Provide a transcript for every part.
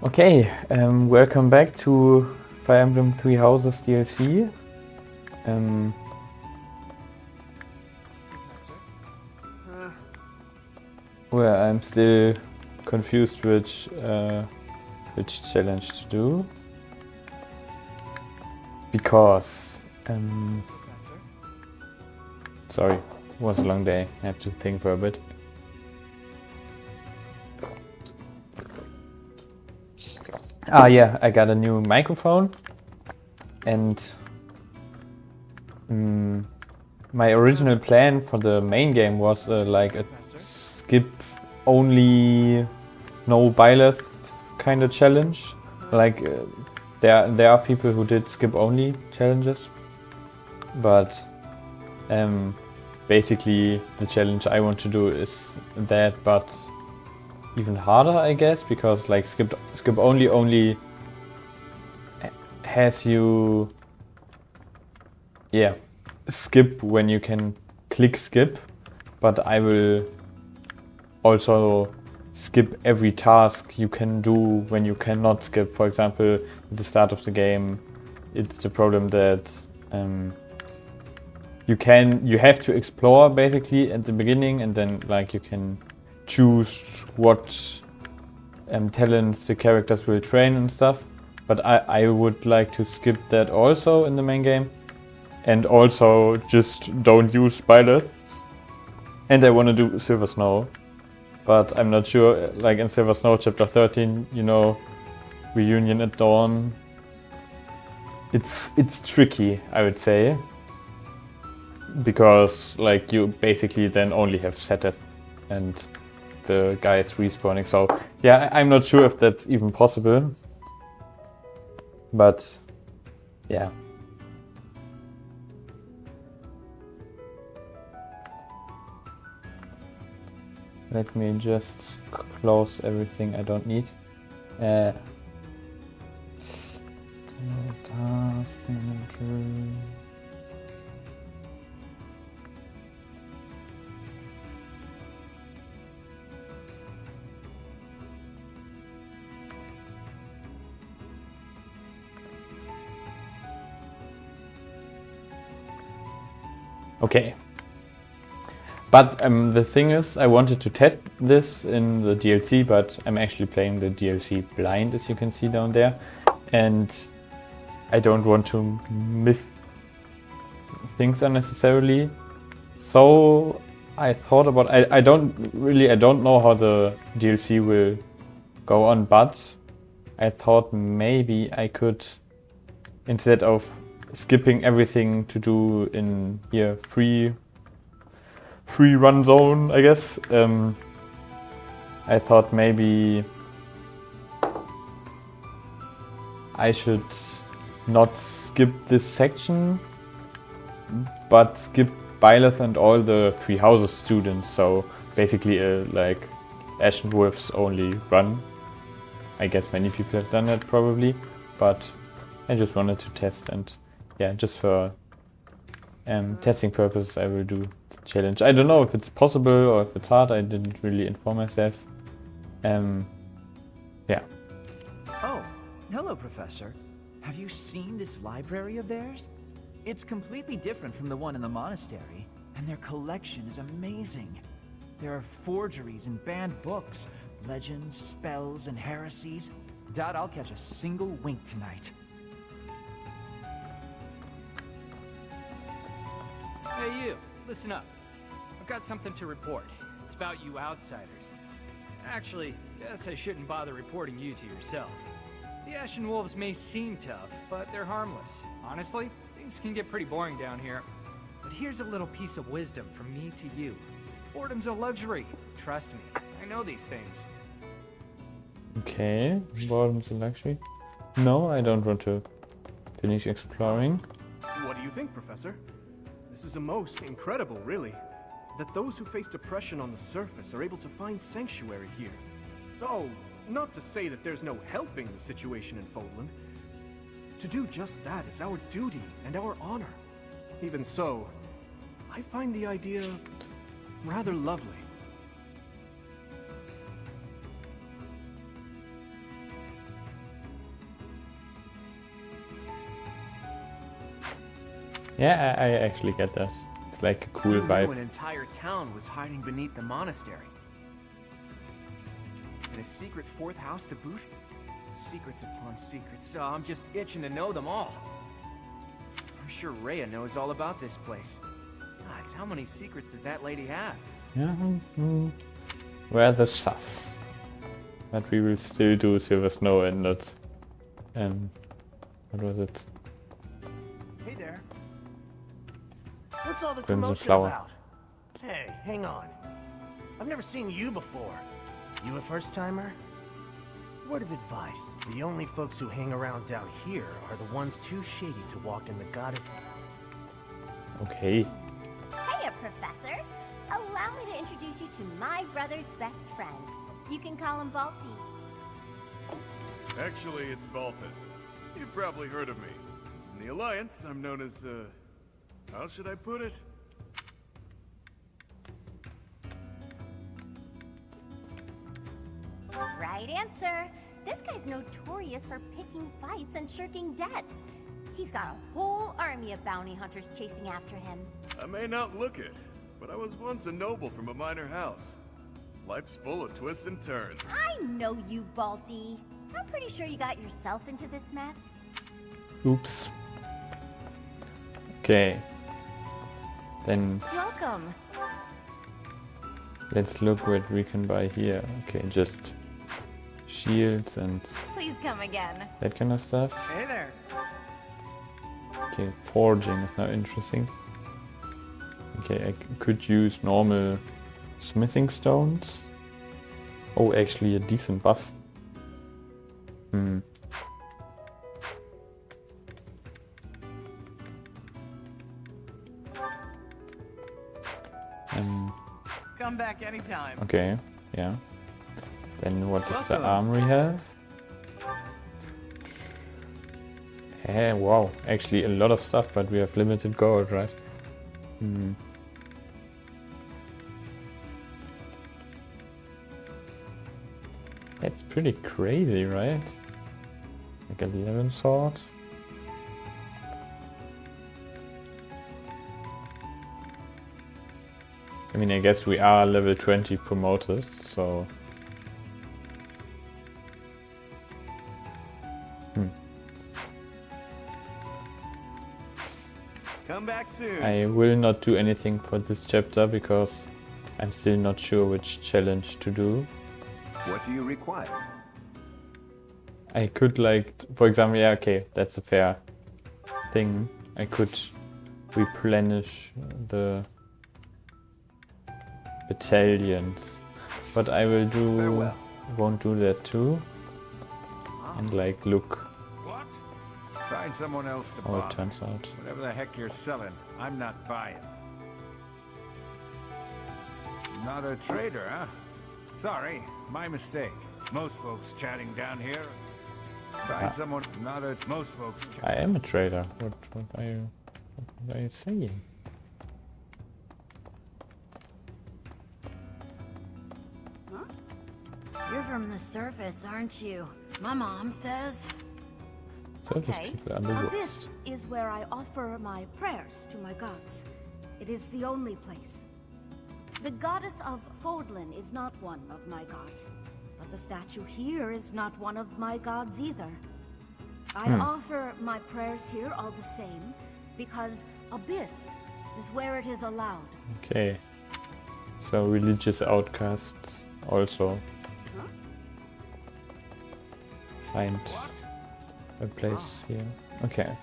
Okay, welcome back to Fire Emblem Three Houses DLC. Where I'm still confused which challenge to do. Because, sorry, it was a long day, I had to think for a bit. Yeah, I got a new microphone and my original plan for the main game was like a skip only no Byleth kind of challenge. Like there are people who did skip only challenges, but basically the challenge I want to do is that, but even harder, I guess, because like skip only has you skip when you can click skip, but I will also skip every task you can do when you cannot skip. For example, at the start of the game, it's the problem that you have to explore basically at the beginning, and then like you can choose what talents the characters will train and stuff. But I would like to skip that also in the main game, and also just don't use Byleth. And I want to do Silver Snow, but I'm not sure. Like in Silver Snow chapter 13, you know, Reunion at Dawn. It's tricky, I would say, because like you basically then only have Setheth and the guys respawning. So yeah, I'm not sure if that's even possible, but yeah. Let me just close everything I don't need. Task manager. Okay. But the thing is, I wanted to test this in the DLC, but I'm actually playing the DLC blind, as you can see down there. And I don't want to miss things unnecessarily. So I thought about, I don't know how the DLC will go on, but I thought maybe I could, instead of skipping everything to do in here, free run zone, I guess. I thought maybe I should not skip this section, but skip Byleth and all the Three Houses students. So basically like Ashen Wolf's only run. I guess many people have done that probably, but I just wanted to test, and yeah, just for testing purposes I will do the challenge. I don't know if it's possible or if it's hard. I didn't really inform myself. Yeah. Oh, hello, Professor. Have you seen this library of theirs? It's completely different from the one in the monastery, and their collection is amazing. There are forgeries and banned books, legends, spells, and heresies. Doubt I'll catch a single wink tonight. Hey you, listen up. I've got something to report. It's about you outsiders. Actually, guess I shouldn't bother reporting you to yourself. The Ashen Wolves may seem tough, but they're harmless. Honestly, things can get pretty boring down here. But here's a little piece of wisdom from me to you. Boredom's a luxury. Trust me, I know these things. Okay, boredom's a luxury. No, I don't want to finish exploring. What do you think, Professor? This is a most incredible, really, that those who face depression on the surface are able to find sanctuary here. Oh, not to say that there's no helping the situation in Fodlan. To do just that is our duty and our honor. Even so, I find the idea rather lovely. Yeah, I actually get that. It's like a cool Who knew vibe. an entire town was hiding beneath the monastery? And a secret fourth house to boot? Secrets upon secrets, so I'm just itching to know them all. I'm sure Rhea knows all about this place. God, how many secrets does that lady have? Yeah, rather sus. But we will still do Silver Snow and not... what was it? Hey there. What's all the Crimson commotion Flower. about? Hey, hang on. I've never seen you before. You a first-timer? Word of advice. The only folks who hang around down here are the ones too shady to walk in the goddess... Okay. Hiya, Professor. Allow me to introduce you to my brother's best friend. You can call him Balti. Actually, it's Balthus. You've probably heard of me. In the Alliance, I'm known as, how should I put it? Right answer. This guy's notorious for picking fights and shirking debts. He's got a whole army of bounty hunters chasing after him. I may not look it, but I was once a noble from a minor house. Life's full of twists and turns. I know you, Balti. I'm pretty sure you got yourself into this mess. Oops. Okay. Then Welcome. let's look what we can buy here. Okay, just shields and Please come again. that kind of stuff. Hey there. Okay, forging is now interesting. Okay, I could use normal smithing stones. Oh, actually a decent buff. Hmm. Come back anytime. Okay, yeah. Then what does the armory have? Hey, wow, actually a lot of stuff, but we have limited gold, right? Hmm. That's pretty crazy, right? Like 11 sword. I mean, I guess we are level 20 promoters, so... Come back soon. I will not do anything for this chapter because I'm still not sure which challenge to do. What do you require? I could like, for example, yeah, okay, that's a fair thing. I could replenish the battalions, but I will do, Farewell. won't do that too. And like look What? Find someone else to how bother. it turns out. Whatever the heck you're selling, I'm not buying. Not a trader, huh? Sorry, my mistake. Most folks chatting down here. Find someone. Not a. Most folks. I am a trader. What are you saying? You're from the surface, aren't you? My mom says. Surface Okay. people underwater. This is where I offer my prayers to my gods. It is the only place. The goddess of Fodlan is not one of my gods, but the statue here is not one of my gods either. I offer my prayers here all the same, because Abyss is where it is allowed. Okay. So religious outcasts also find a place here. Okay.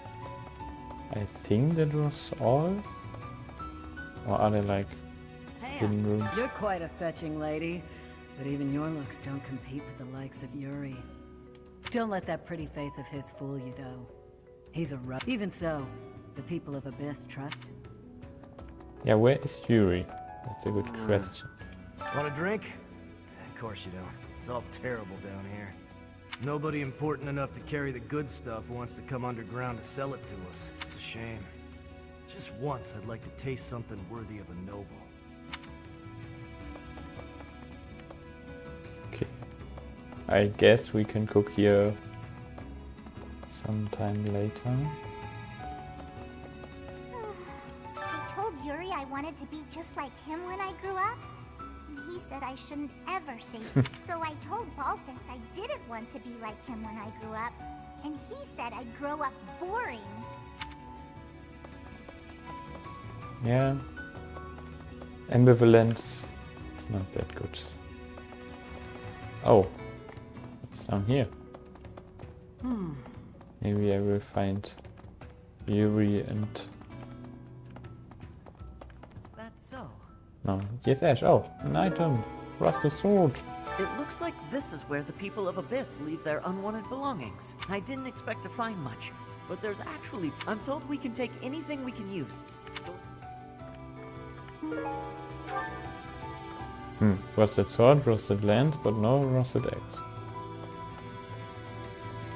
I think that was all. Or are there like hidden rooms? You're quite a fetching lady, but even your looks don't compete with the likes of Yuri. Don't let that pretty face of his fool you, though. He's a rough. Even so, the people of Abyss trust him. Yeah, where is Yuri? That's a good question. Want a drink? Of course you don't. It's all terrible down here. Nobody important enough to carry the good stuff wants to come underground to sell it to us. It's a shame. Just once I'd like to taste something worthy of a noble. Okay. I guess we can cook here sometime later. wanted to be just like him when I grew up. And he said I shouldn't ever say so. So I told Byleth I didn't want to be like him when I grew up. And he said I'd grow up boring. Yeah. Ambivalence. It's not that good. Oh. What's down here? Maybe I will find Yuri and... Is that so? No. Yes, Ash. Oh, an item. Rusted sword. It looks like this is where the people of Abyss leave their unwanted belongings. I didn't expect to find much, but there's actually... I'm told we can take anything we can use. So... Rusted sword, rusted lance, but no rusted axe.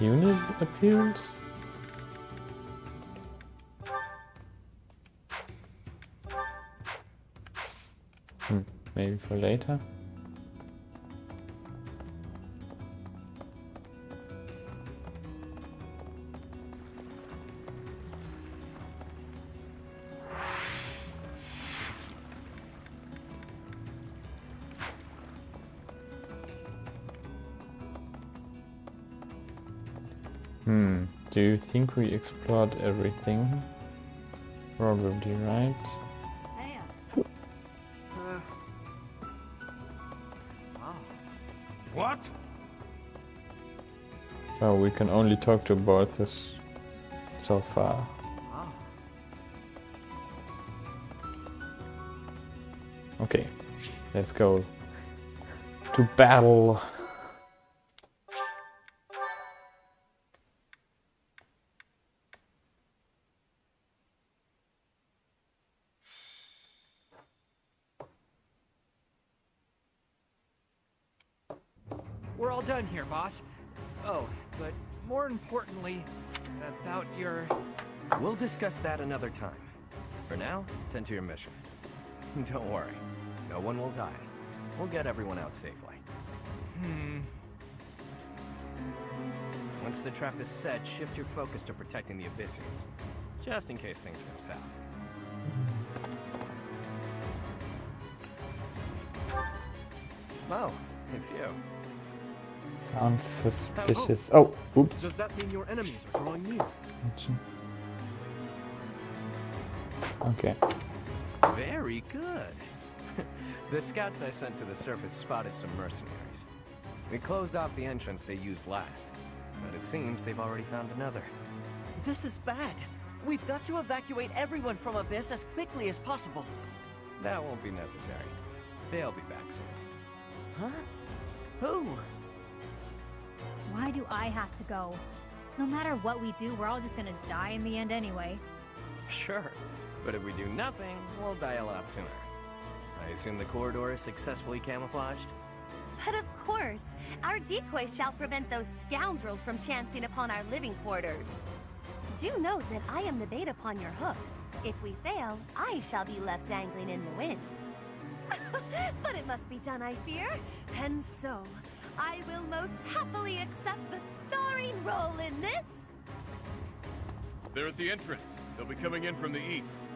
Unit appearance? Maybe for later. Do you think we explored everything? Probably, right? What? So we can only talk to Byleth so far. Okay, let's go to battle. We're all done here, boss. Oh, but more importantly, about your... We'll discuss that another time. For now, tend to your mission. Don't worry, no one will die. We'll get everyone out safely. Once the trap is set, shift your focus to protecting the Abyssians, just in case things go south. Oh, it's you. Sounds suspicious. Oh, oops. Does that mean your enemies are drawing near? Okay. Very good. The scouts I sent to the surface spotted some mercenaries. We closed off the entrance they used last, but it seems they've already found another. This is bad. We've got to evacuate everyone from Abyss as quickly as possible. That won't be necessary. They'll be back soon. Huh? Who? Why do I have to go? No matter what we do, we're all just gonna die in the end anyway. Sure, but if we do nothing, we'll die a lot sooner. I assume the corridor is successfully camouflaged? But of course, our decoy shall prevent those scoundrels from chancing upon our living quarters. Do note that I am the bait upon your hook. If we fail, I shall be left dangling in the wind. But it must be done, I fear. And so, I will most happily accept the starring role in this. They're at the entrance. They'll be coming in from the east.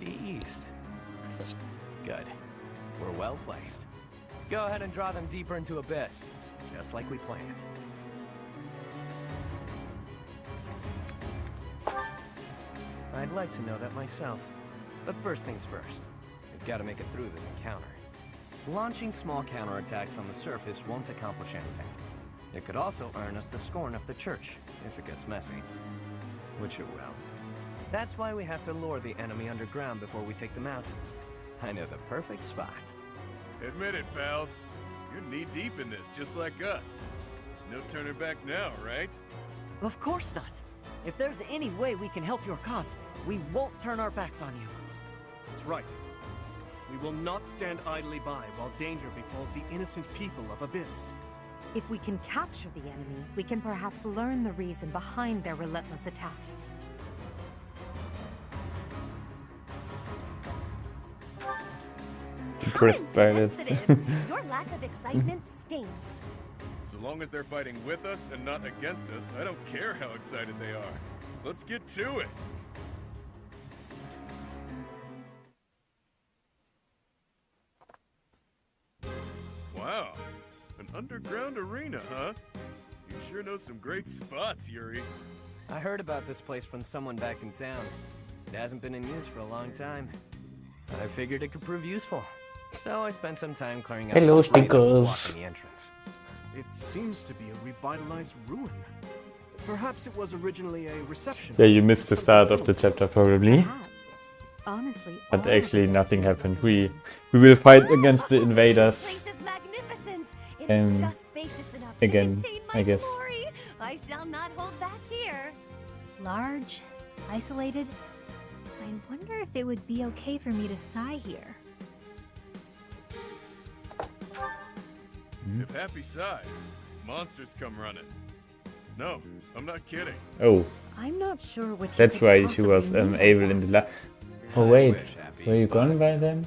The east. Good. We're well placed. Go ahead and draw them deeper into Abyss, just like we planned. I'd like to know that myself. But first things first. We've got to make it through this encounter. Launching small counterattacks on the surface won't accomplish anything. It could also earn us the scorn of the church, if it gets messy. Which it will. That's why we have to lure the enemy underground before we take them out. I know the perfect spot. Admit it, pals. You're knee-deep in this, just like us. There's no turning back now, right? Of course not. If there's any way we can help your cause, we won't turn our backs on you. That's right. We will not stand idly by while danger befalls the innocent people of Abyss. If we can capture the enemy, we can perhaps learn the reason behind their relentless attacks. Impressed by that. Your lack of excitement stings. So long as they're fighting with us and not against us, I don't care how excited they are. Let's get to it! Underground arena, huh? You sure know some great spots, Yuri. I heard about this place from someone back in town. It hasn't been in use for a long time. I figured it could prove useful. So I spent some time clearing out Hello, the debris that was stickers. blocking the entrance. It seems to be a revitalized ruin. Perhaps it was originally a reception. Yeah, you missed the start of the chapter probably. Perhaps. Honestly, But all actually of this nothing feels happened. like We will fight against the This invaders. place is magnificent. It is Um, just spacious enough again, to contain my I guess. glory. I shall not hold back here. Large, isolated. I wonder if it would be okay for me to sigh here. If Happy sighs, monsters come running. No, I'm not kidding. Oh, I'm not sure which. that's why she was able in the Oh wait, were you gone by then?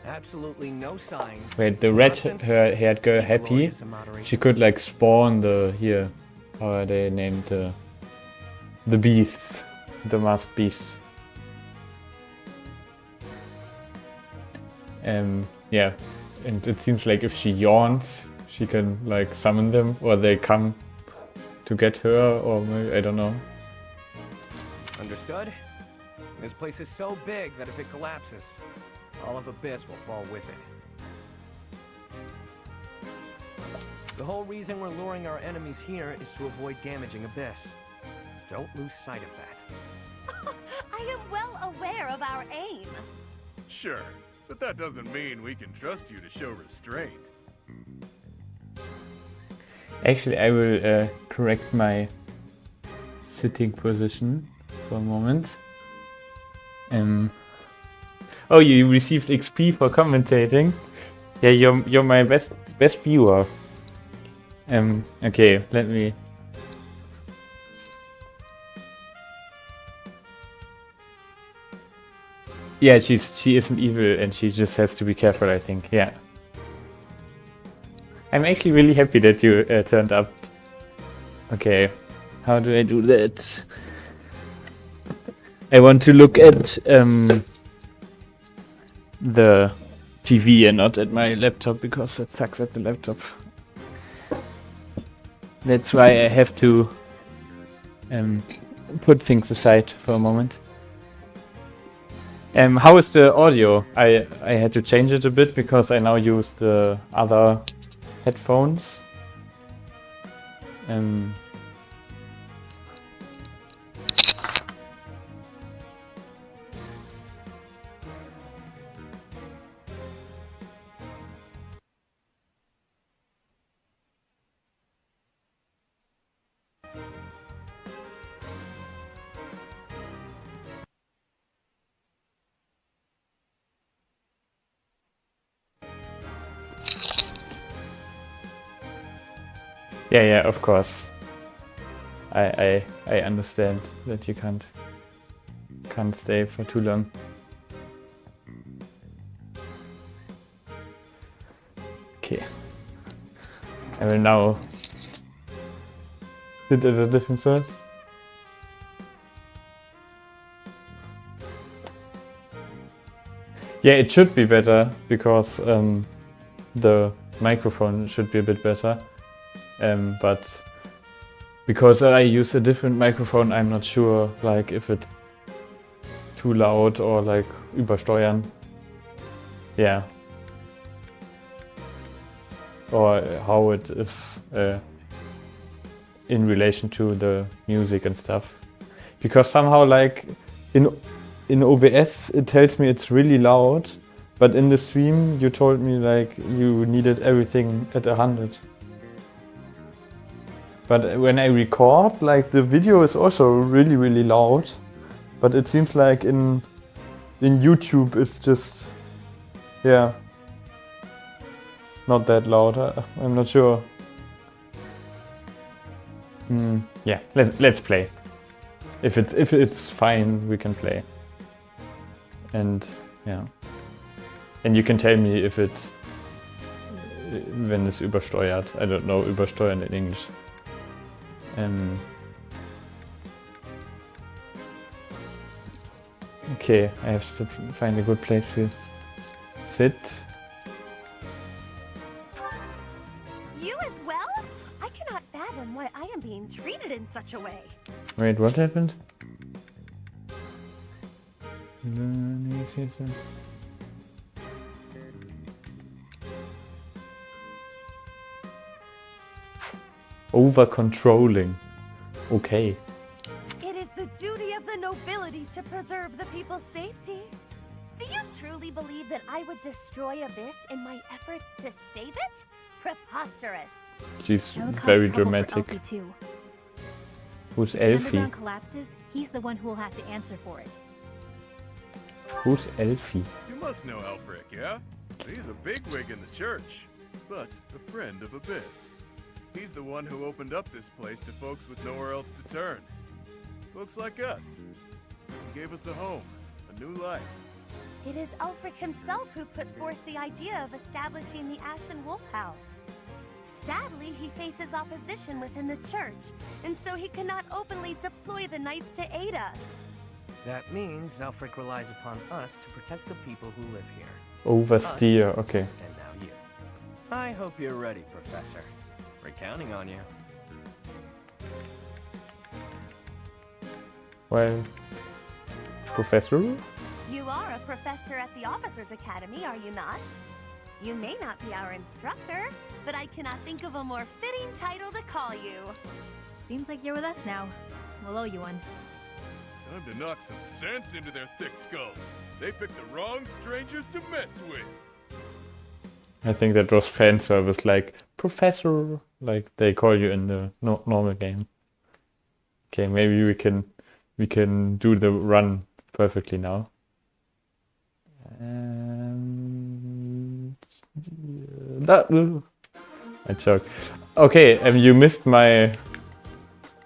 Absolutely no sign. Wait, the red haired girl Happy, Glorious in moderation. she could like spawn the here. How are they named? The beasts, the masked beasts. Yeah, and it seems like if she yawns, she can like summon them, or they come to get her, or maybe, I don't know. Understood? This place is so big that if it collapses, all of Abyss will fall with it. The whole reason we're luring our enemies here is to avoid damaging Abyss. Don't lose sight of that. I am well aware of our aim. Sure, but that doesn't mean we can trust you to show restraint. Actually, I will correct my sitting position for a moment. Oh, you received XP for commentating. Yeah, you're my best viewer. Okay, let me. Yeah, she isn't evil, and she just has to be careful, I think. Yeah. I'm actually really happy that you turned up. Okay, how do I do that? I want to look at the TV and not at my laptop because it sucks at the laptop. That's why I have to put things aside for a moment. How is the audio? I had to change it a bit because I now use the other headphones. Yeah, of course. I understand that you can't stay for too long. Okay. I will now sit at a different place. Yeah, it should be better because the microphone should be a bit better. But because I use a different microphone, I'm not sure like if it's too loud or like übersteuern. Yeah. Or how it is in relation to the music and stuff. Because somehow like in OBS it tells me it's really loud, but in the stream you told me like you needed everything at 100. But when I record, like the video is also really, really loud. But it seems like in YouTube it's just, yeah, not that loud. I'm not sure. Yeah, let's play. If it's fine, we can play. And yeah, and you can tell me if it's wenn es übersteuert. I don't know übersteuern in English. Okay, I have to find a good place to sit. You as being treated in such a way. Wait, what happened? Over controlling. Okay. It is the duty of the nobility to preserve the people's safety. Do you truly believe that I would destroy Abyss in my efforts to save it? Preposterous. She's That would cause very trouble for dramatic. Elfie too. Who's If the Elfie? underground collapses, he's the one who will have to answer for it. Who's Elfie? You must know Alfric, yeah? He's a bigwig in the church, but a friend of Abyss. He's the one who opened up this place to folks with nowhere else to turn. Folks like us. He gave us a home, a new life. It is Ulfric himself who put forth the idea of establishing the Ashen Wolf House. Sadly, he faces opposition within the church, and so he cannot openly deploy the knights to aid us. That means Alfric relies upon us to protect the people who live here. Oversteer, okay. And now you. I hope you're ready, Professor. We're counting on you. Well, Professor? You are a professor at the Officers Academy, are you not? You may not be our instructor, but I cannot think of a more fitting title to call you. Seems like you're with us now. We'll owe you one. Time to knock some sense into their thick skulls. They picked the wrong strangers to mess with. I think that was fan service, like Professor, like they call you in the normal game. Okay, maybe we can do the run perfectly now. I joke. Okay, you missed my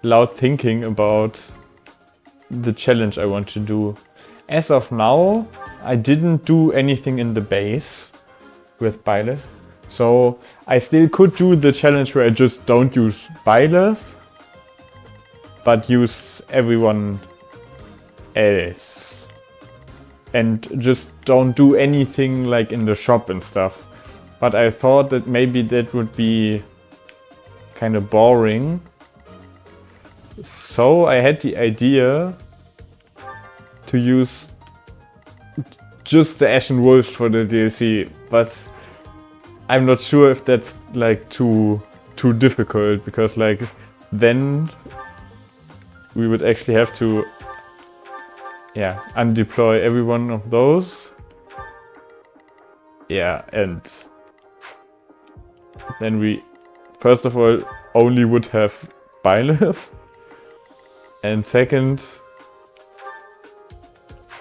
loud thinking about the challenge I want to do. As of now, I didn't do anything in the base with Byleth. So I still could do the challenge where I just don't use Byleth, but use everyone else. And just don't do anything like in the shop and stuff. But I thought that maybe that would be kind of boring. So I had the idea to use just the Ashen Wolves for the DLC, but I'm not sure if that's like too difficult, because like then we would actually have to undeploy every one of those. Yeah, and then we first of all only would have Byleth, and second,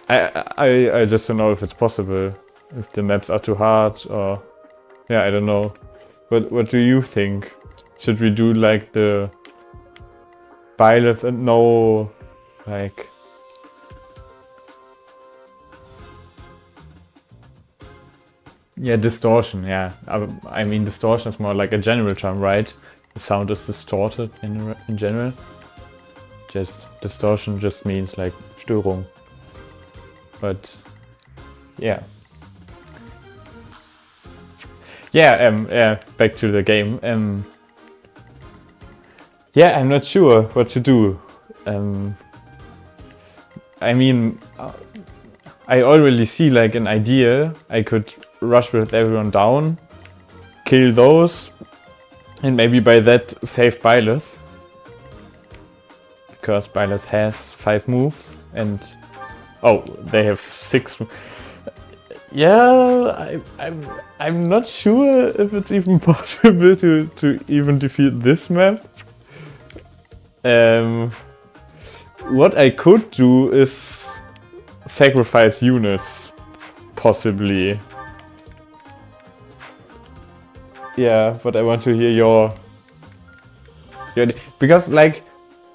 I just don't know if it's possible, if the maps are too hard, or yeah, I don't know. What do you think? Should we do like the Byleth and no like distortion, yeah. I mean distortion is more like a general term, right? The sound is distorted in general. Just distortion just means like Störung. But yeah. Yeah, back to the game. Yeah, I'm not sure what to do. I mean, I already see like an idea. I could rush with everyone down, kill those, and maybe by that save Byleth. Because Byleth has 5 moves and oh, they have 6. Yeah, I'm not sure if it's even possible to even defeat this map. What I could do is sacrifice units, possibly. Yeah, but I want to hear your because like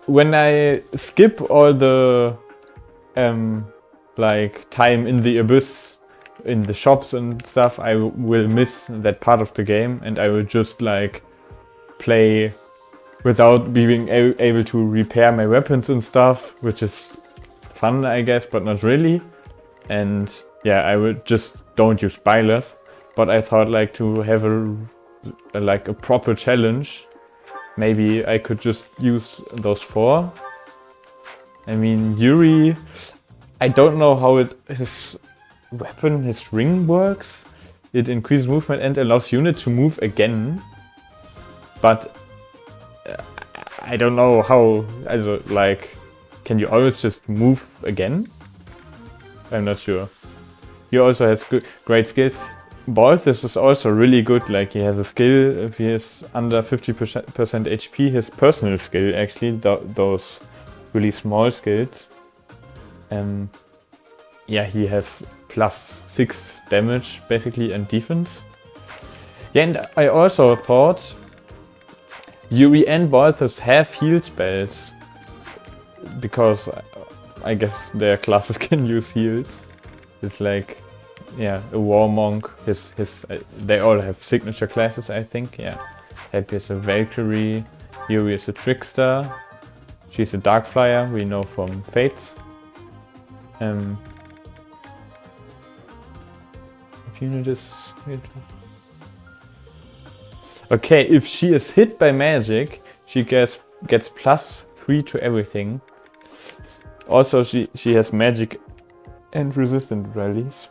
when I skip all the like time in the abyss, in the shops and stuff, I will miss that part of the game, and I will just like play without being able to repair my weapons and stuff, which is fun, I guess, but not really. And yeah, I would just don't use Byleth, but I thought like to have a proper challenge maybe I could just use those 4. I mean, Yuri, I don't know how his weapon, his ring works. It increases movement and allows unit to move again. But I don't know how, also, like, can you always just move again? I'm not sure. He also has great skills. Byleth is also really good, like he has a skill, if he is under 50% HP, his personal skill actually, those really small skills. Yeah, he has +6 damage basically and defense. Yeah, and I also thought Yuri and Byleth have heal spells, because I guess their classes can use heals. It's like, yeah, a war monk. They all have signature classes, I think. Yeah, Happy is a Valkyrie, Yuri is a trickster. She's a dark flyer, we know from Fates. If unit is hit. Okay, if she is hit by magic, she gets +3 to everything. Also, she has magic and resistant rallies.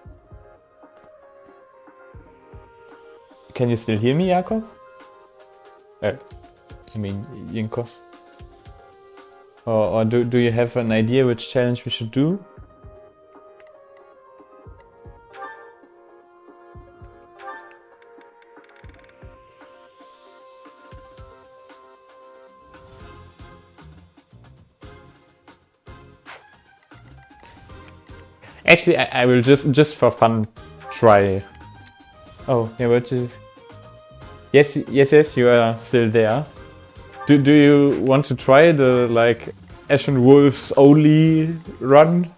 Can you still hear me, Jakob? I mean, Jinkos. Or do you have an idea which challenge we should do? Actually, I will just for fun try. Oh, yeah, but yes, you are still there. Do you want to try the like Ashen Wolves only run,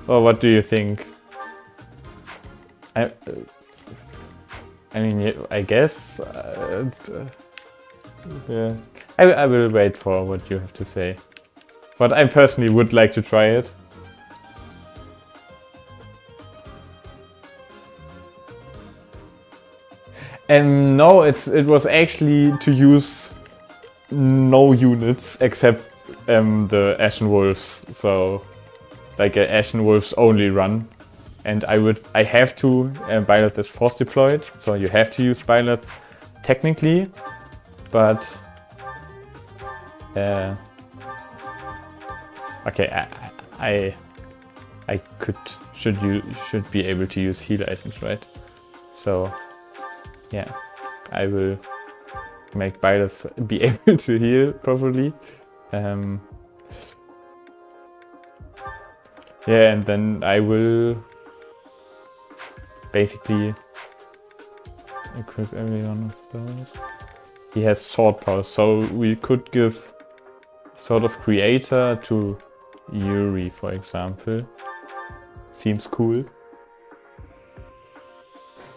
or what do you think? I mean, I guess. Yeah, I will wait for what you have to say, but I personally would like to try it. And no, it was actually to use no units except the Ashen Wolves, so like a Ashen Wolves only run. And I have to, Byleth is force deployed, so you have to use Byleth technically, but okay, I should be able to use heal items, right? So yeah, I will make Byleth be able to heal properly. Yeah, and then I will basically equip every one of those. He has sword power, so we could give Sword of Creator to Yuri, for example. Seems cool.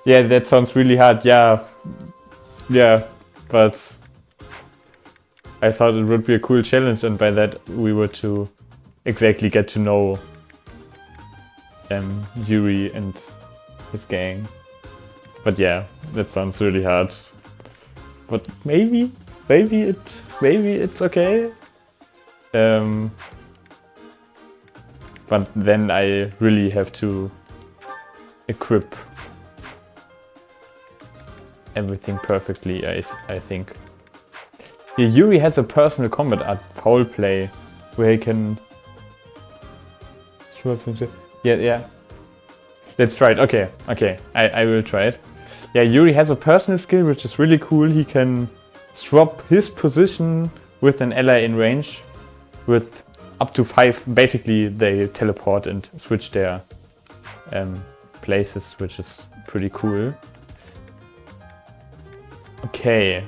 Yeah, that sounds really hard. Yeah, but I thought it would be a cool challenge, and by that we were to exactly get to know Yuri and his gang. But yeah, that sounds really hard. But maybe it's okay. But then I really have to equip everything perfectly, I think. Yeah, Yuri has a personal combat art, foul play, where he can... Yeah. Let's try it. Okay. I will try it. Yeah, Yuri has a personal skill, which is really cool. He can swap his position with an ally in range with up to 5. Basically, they teleport and switch their places, which is pretty cool. Okay.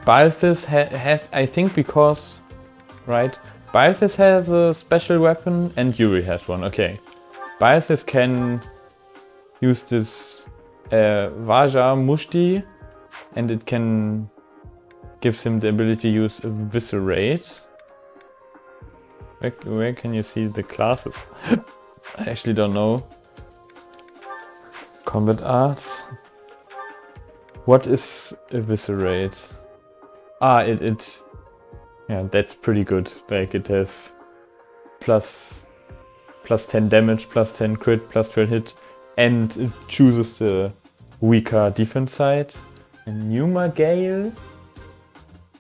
Byleth has, I think, because, right? Byleth has a special weapon and Yuri has one. Okay. Byleth can use this Vaja Mushti, and it gives him the ability to use Eviscerate. Where can you see the classes? I actually don't know. Combat Arts. What is Eviscerate? Yeah, that's pretty good. Like it has plus 10 damage, plus 10 crit, plus 12 hit, and it chooses the weaker defense side. And Numa Gale,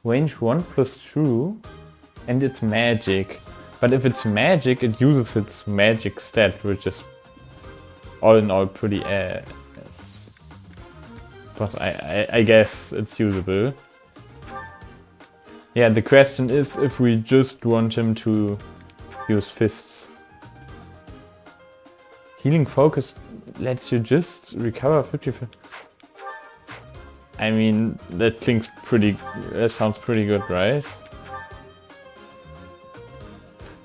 range 1 plus 2, and it's magic. But if it's magic, it uses its magic stat, which is all in all pretty ass. But I guess it's usable. Yeah, the question is if we just want him to use fists. Healing Focus lets you just recover 50%. I mean, that sounds pretty good, right?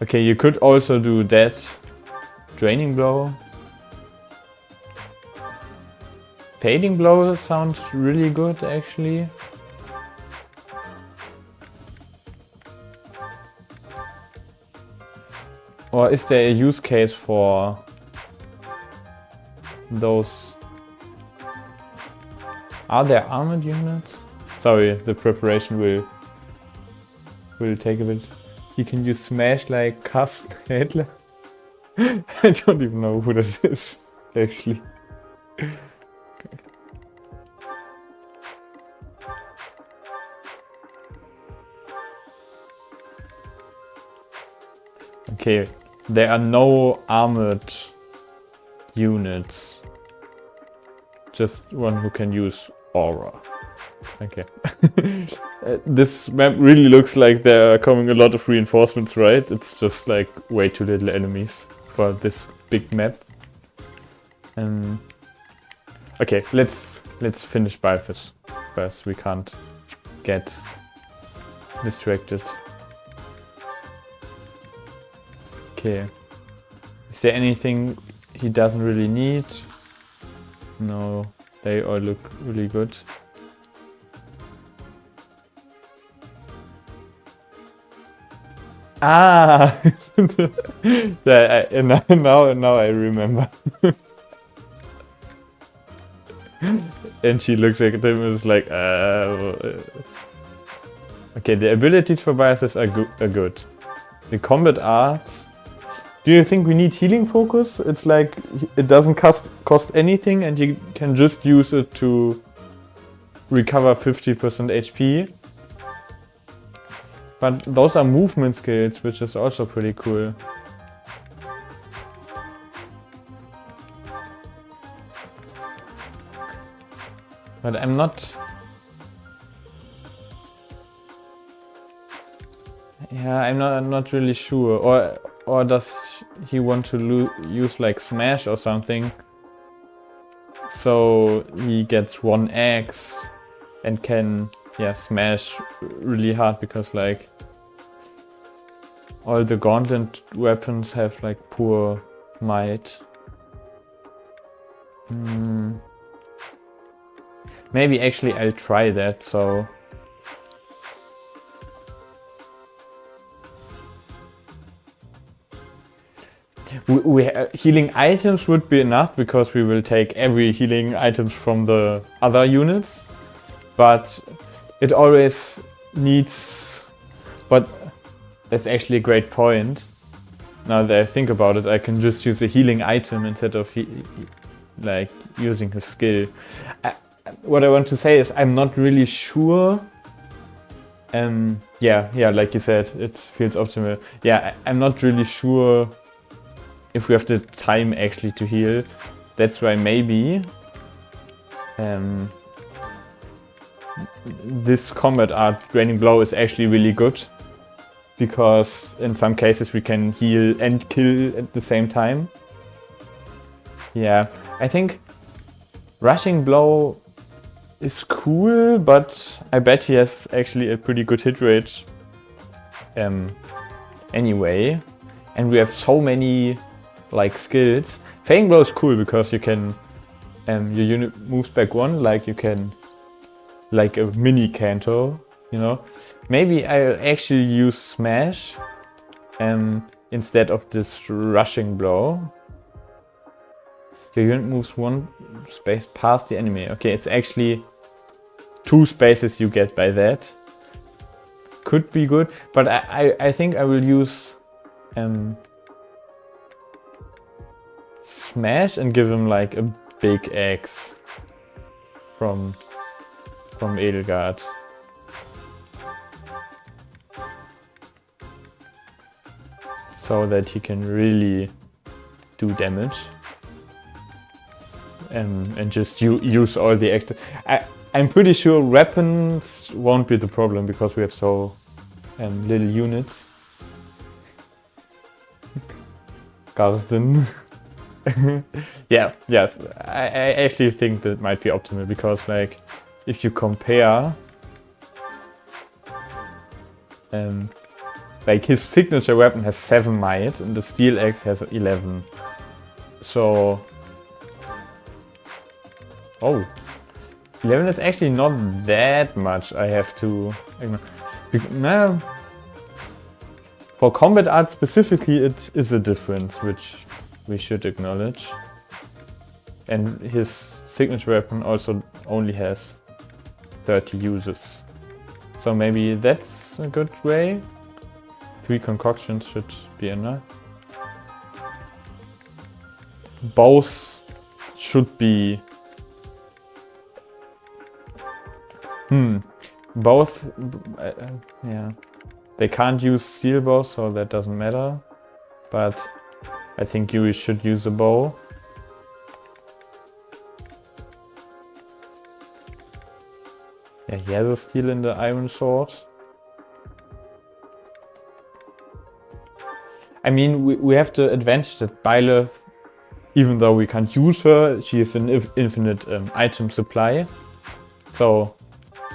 Okay, you could also do that. Draining Blow. Fading Blow sounds really good, actually. Or is there a use case for those? Are there armored units? Sorry, the preparation will take a bit. He can use Smash like Carsten Adler. I don't even know who that is, actually. Okay, there are no armored units. Just one who can use aura. Okay. This map really looks like there are coming a lot of reinforcements, right? It's just like way too little enemies for this big map. Okay, let's finish Byleth first. We can't get distracted. Okay. Is there anything he doesn't really need? No, they all look really good. Ah! Now I remember. And she looks at him and is like, Okay, the abilities for Byleth are good. The combat arts. Do you think we need Healing Focus? It's like it doesn't cost anything and you can just use it to recover 50% HP. But those are movement skills, which is also pretty cool. But I'm not... Yeah, I'm not really sure. Or does he want to use like Smash or something? So he gets 1x and can smash really hard because like all the gauntlet weapons have like poor might. Maybe actually I'll try that, so... Healing items would be enough because we will take every healing items from the other units, but it always needs... But that's actually a great point. Now that I think about it, I can just use a healing item instead of like using his skill. What I want to say is I'm not really sure. Yeah, like you said, it feels optimal. Yeah, I'm not really sure if we have the time actually to heal. That's why maybe this combat art Draining Blow is actually really good, because in some cases we can heal and kill at the same time. Yeah, I think Rushing Blow is cool, but I bet he has actually a pretty good hit rate anyway. And we have so many like skills. Fading Blow is cool because you can your unit moves back 1, like you can like a mini Kanto, you know. Maybe I'll actually use Smash instead of this Rushing Blow. Your unit moves 1 space past the enemy. Okay, it's actually 2 spaces you get by that. could be good, but I think I will use Smash and give him like a big axe from Edelgard. So that he can really do damage. And just use all the active. I'm pretty sure weapons won't be the problem because we have so little units. Garsden. yeah, I actually think that might be optimal because, like, if you compare, like his signature weapon has 7 might and the steel axe has 11. So, 11 is actually not that much. I have to ignore. For combat art specifically, it is a difference which we should acknowledge. And his signature weapon also only has 30 uses. So maybe that's a good way. 3 concoctions should be enough. Both should be... Both... yeah. They can't use steel bows, so that doesn't matter. But I think you should use a bow. Yeah, he has a steel in the iron sword. I mean, we have the advantage that Byleth, even though we can't use her, she has an infinite item supply. So,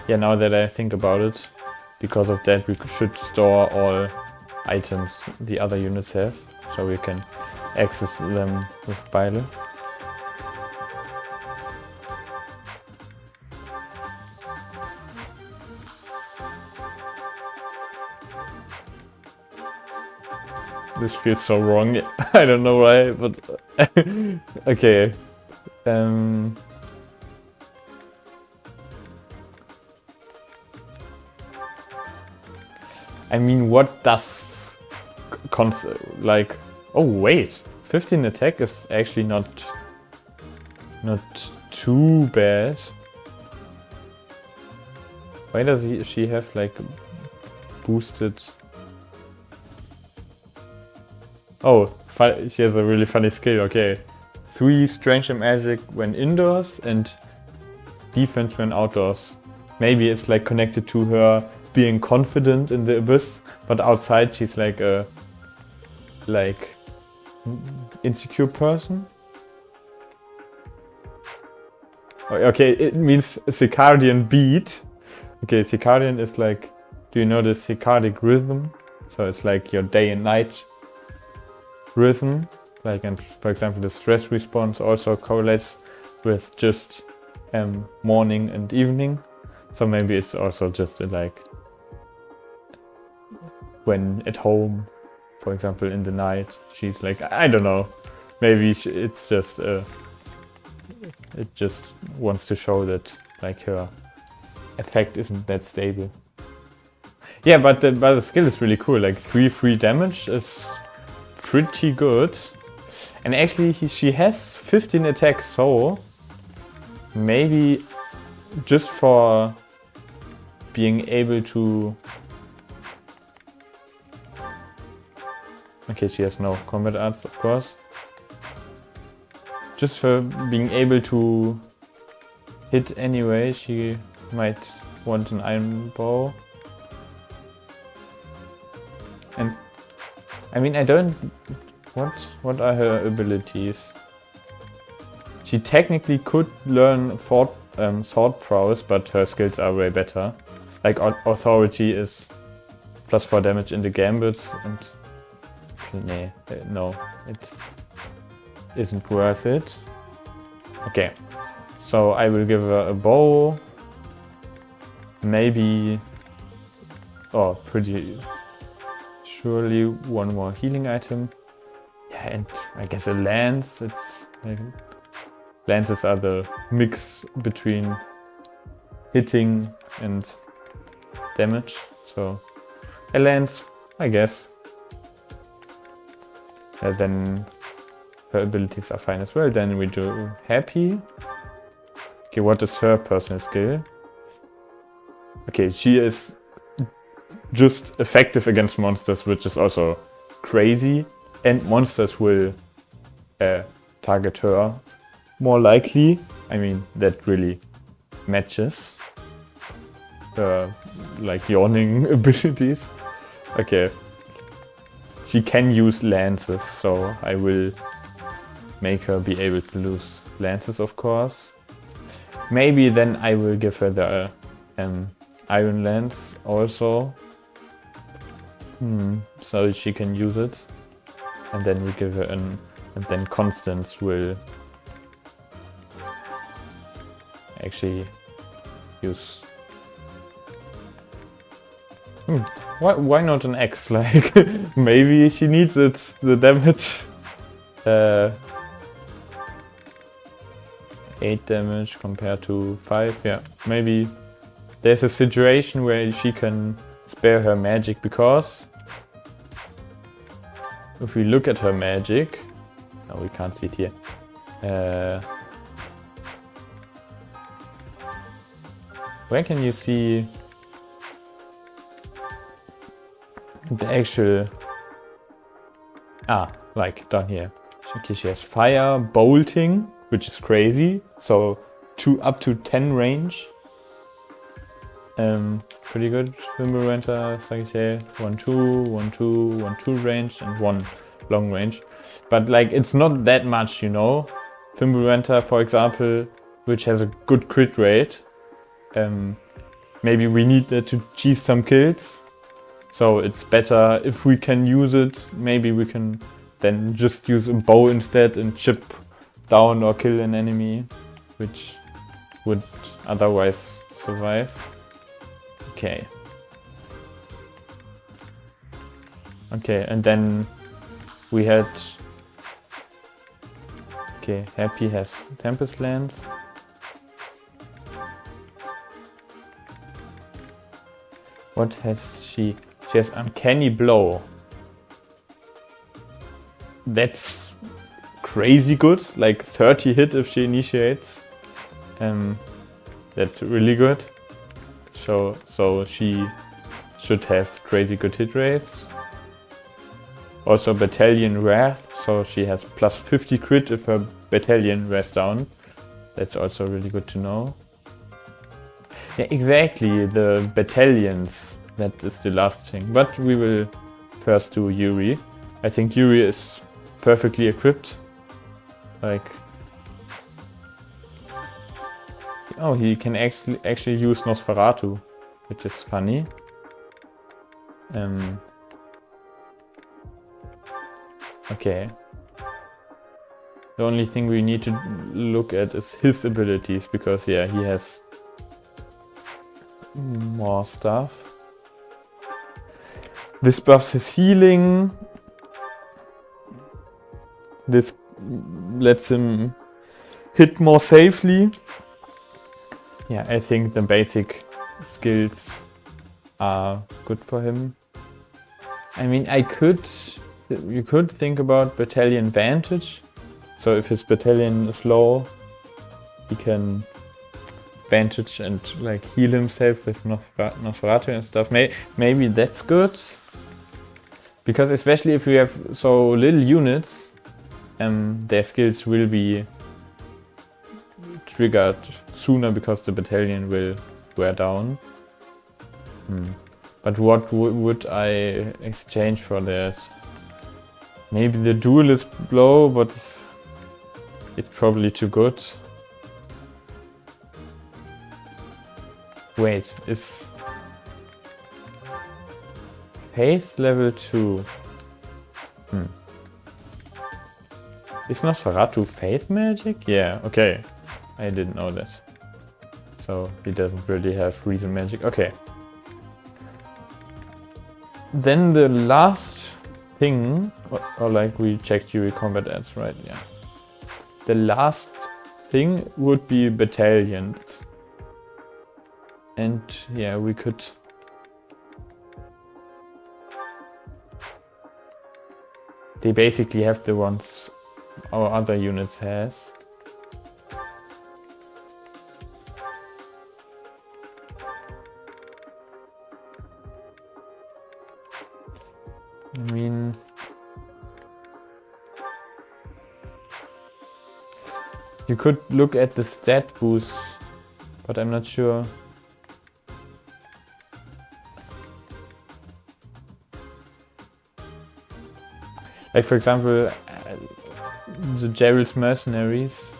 yeah, now that I think about it, because of that we should store all items the other units have, so we can access them with Byleth. This feels so wrong. I don't know why, but okay. I mean, what does like? Oh wait, 15 attack is actually not too bad. Why does she have like boosted? Oh, she has a really funny skill, okay. 3 strength and magic when indoors and defense when outdoors. Maybe it's like connected to her being confident in the abyss, but outside she's like a insecure person. Okay, it means circadian beat. Okay, circadian is like, do you know the circadic rhythm? So it's like your day and night rhythm, like, and for example the stress response also correlates with just morning and evening. So maybe it's also just like when at home, for example in the night, she's like, I don't know, maybe it's just it just wants to show that like her effect isn't that stable. Yeah, but the skill is really cool. Like 3 free damage is pretty good, and actually she has 15 attacks, so maybe just for being able to... Okay, she has no combat arts, of course. Just for being able to hit anyway, she might want an iron bow. And I mean, I don't... What are her abilities? She technically could learn sword prowess, but her skills are way better. Like authority is +4 damage in the gambits, and no, it isn't worth it. Okay, so I will give her a bow. Maybe, oh, pretty surely one more healing item. Yeah, and I guess a lance. It's like, lances are the mix between hitting and damage. So a lance, I guess. Then her abilities are fine as well. Then we do Happy. Okay, what is her personal skill? Okay, she is just effective against monsters, which is also crazy. And monsters will target her more likely. I mean, that really matches her, like, yawning abilities. Okay. She can use lances, so I will make her be able to use lances, of course. Maybe then I will give her the iron lance also. So she can use it. And then we give her and then Constance will actually use... Why not an X? Like, maybe she needs it, the damage. 8 damage compared to 5, yeah. Maybe there's a situation where she can spare her magic, because if we look at her magic... No, we can't see it here. Where can you see the actual... like down here. Okay, she has fire, bolting, which is crazy. So up to 10 range. Pretty good. Fimbulwinter, Sagittaire, 1-2, 1-2, 1-2 range, and 1 long range. But like, it's not that much, you know. Fimbulwinter, for example, which has a good crit rate. Maybe we need to cheese some kills. So it's better if we can use it. Maybe we can then just use a bow instead and chip down or kill an enemy, which would otherwise survive. Okay. Okay, and then we had... Okay, Happy has Tempest Lance. What has she? She has Uncanny Blow. That's crazy good, like 30 hit if she initiates. That's really good. So she should have crazy good hit rates. Also Battalion Wrath, so she has plus 50 crit if her battalion wears down. That's also really good to know. Yeah, exactly, the battalions. That is the last thing. But we will first do Yuri. I think Yuri is perfectly equipped. Like... Oh, he can actually use Nosferatu, which is funny. Okay. The only thing we need to look at is his abilities, because yeah, he has more stuff. This buffs his healing. This lets him hit more safely. Yeah, I think the basic skills are good for him. I mean, you could think about Battalion Vantage. So if his battalion is low, he can Vantage and like heal himself with Nosferatu and stuff. Maybe that's good. Because especially if you have so little units, their skills will be triggered sooner because the battalion will wear down. But what would I exchange for that? Maybe the Duelist Blow, but it's probably too good. Wait, is Faith level 2? Is Nosferatu Faith magic? Yeah, okay. I didn't know that. So he doesn't really have reason magic. Okay. Then the last thing, or like we checked Yuri combat ads, right? Yeah. The last thing would be battalions. And yeah, we could they basically have the ones our other units has. I mean, you could look at the stat boost, but I'm not sure. Like for example, the Gerald's mercenaries.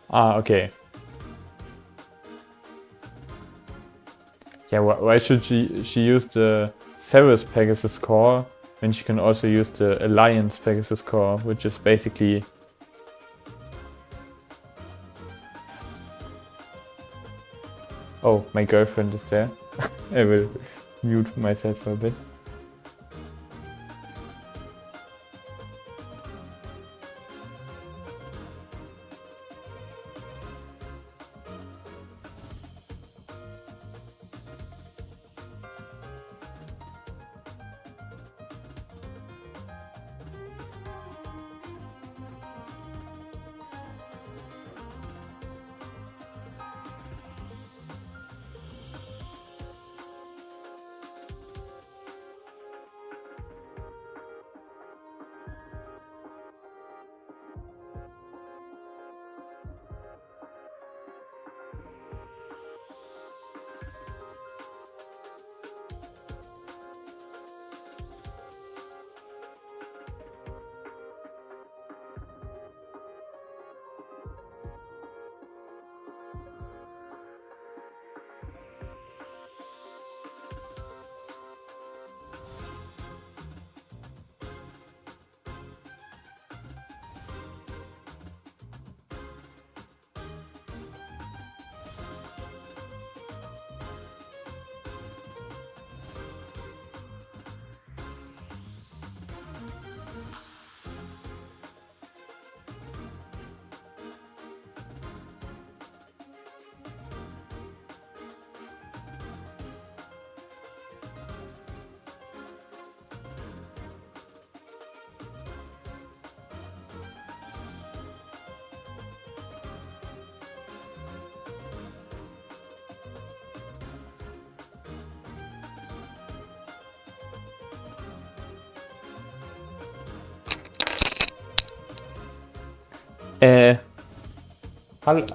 Ah, okay. Yeah, why should she use the Ceres Pegasus core when she can also use the Alliance Pegasus core, which is basically oh, my girlfriend is there. I will mute myself for a bit.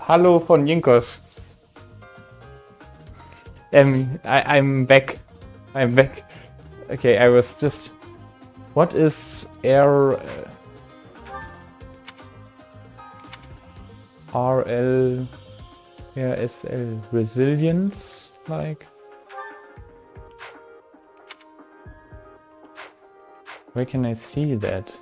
Hallo von Jinkos. I'm back. I'm back. Okay, I was just... What is RL... SL resilience like? Where can I see that?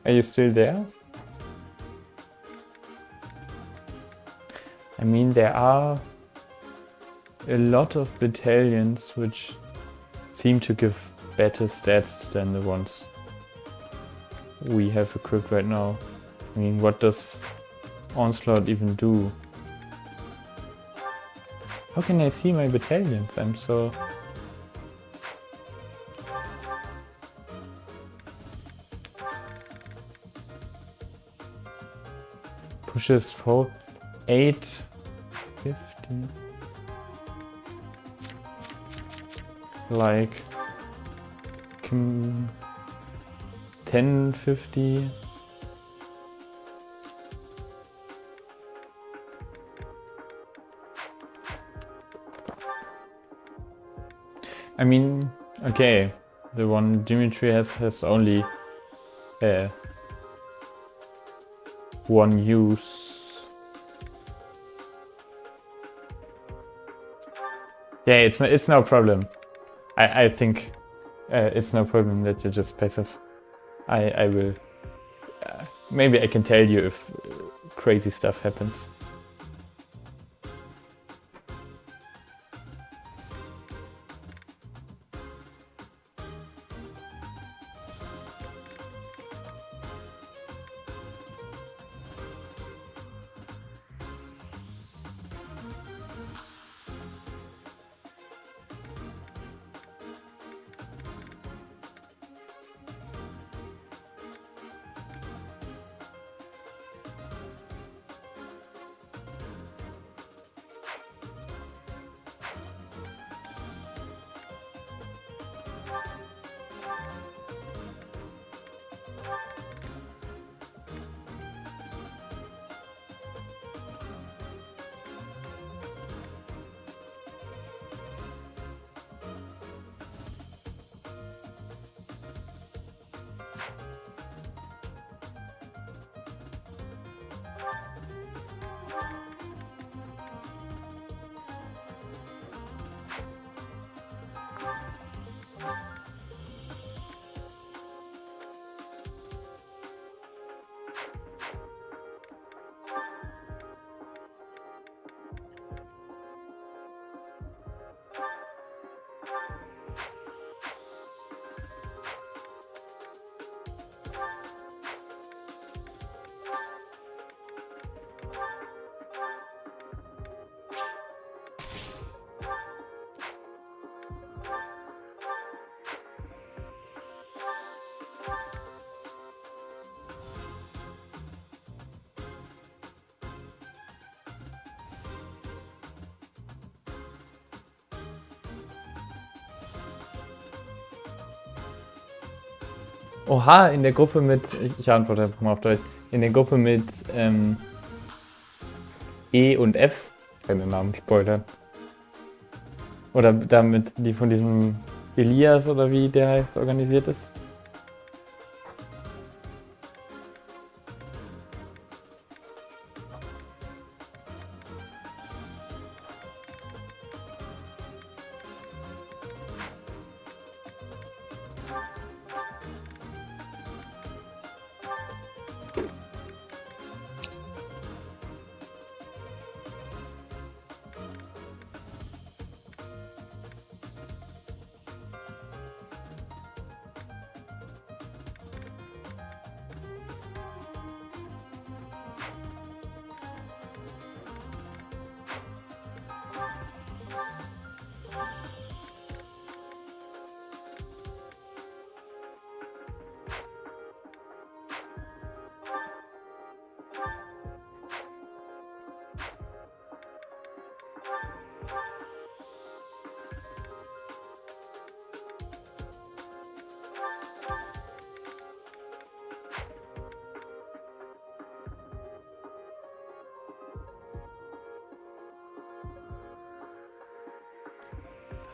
Are you still there? I mean, there are a lot of battalions which seem to give better stats than the ones we have equipped right now. I mean, what does Onslaught even do? How can I see my battalions? I'm so... Pushes for 850. Like 1050. I mean, okay, the one Dimitri has only one use. Yeah, it's no problem. I think it's no problem that you're just passive. I will. Maybe I can tell you if crazy stuff happens. Oha, in der Gruppe mit, ich antworte einfach mal auf Deutsch, in der Gruppe mit E und F, keine Namen spoilern. Oder damit die von diesem Elias oder wie der heißt, organisiert ist.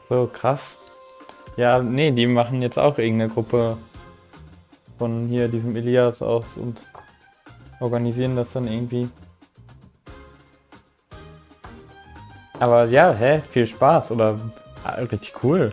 So, krass. Ja, nee, die machen jetzt auch irgendeine Gruppe von hier diesem Elias aus und organisieren das dann irgendwie. Aber ja, viel Spaß oder richtig cool.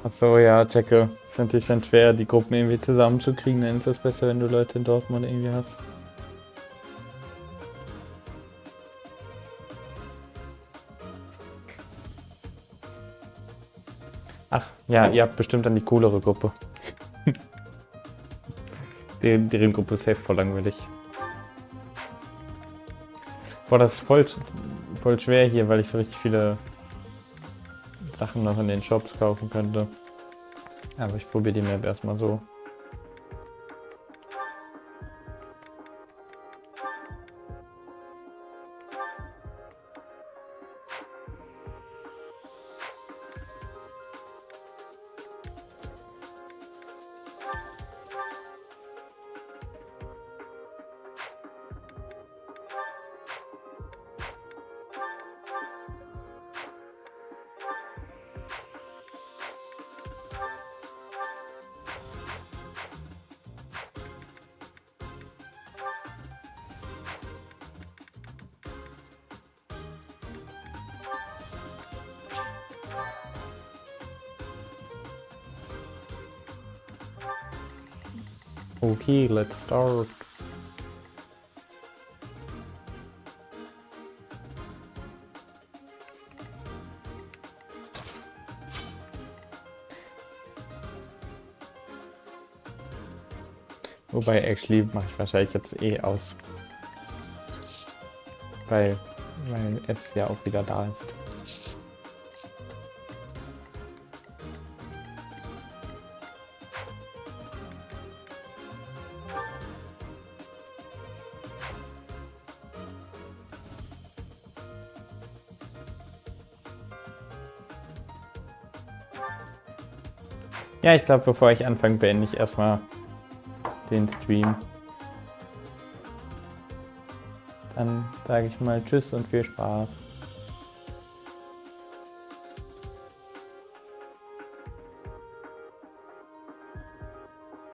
Achso, ja, checke. Ist natürlich dann schwer, die Gruppen irgendwie zusammenzukriegen. Dann ist es besser, wenn du Leute in Dortmund irgendwie hast. Ach, ja, ihr habt bestimmt dann die coolere Gruppe. Deren Gruppe ist safe voll langweilig. Boah, das ist voll schwer hier, weil ich so richtig viele Sachen noch in den Shops kaufen könnte. Aber ich probiere die Map erstmal so. Okay, let's start. Wobei, actually mache ich wahrscheinlich jetzt eh aus. Weil es ja auch wieder da ist. Ja, ich glaube, bevor ich anfange, beende ich erstmal den Stream. Dann sage ich mal Tschüss und viel Spaß.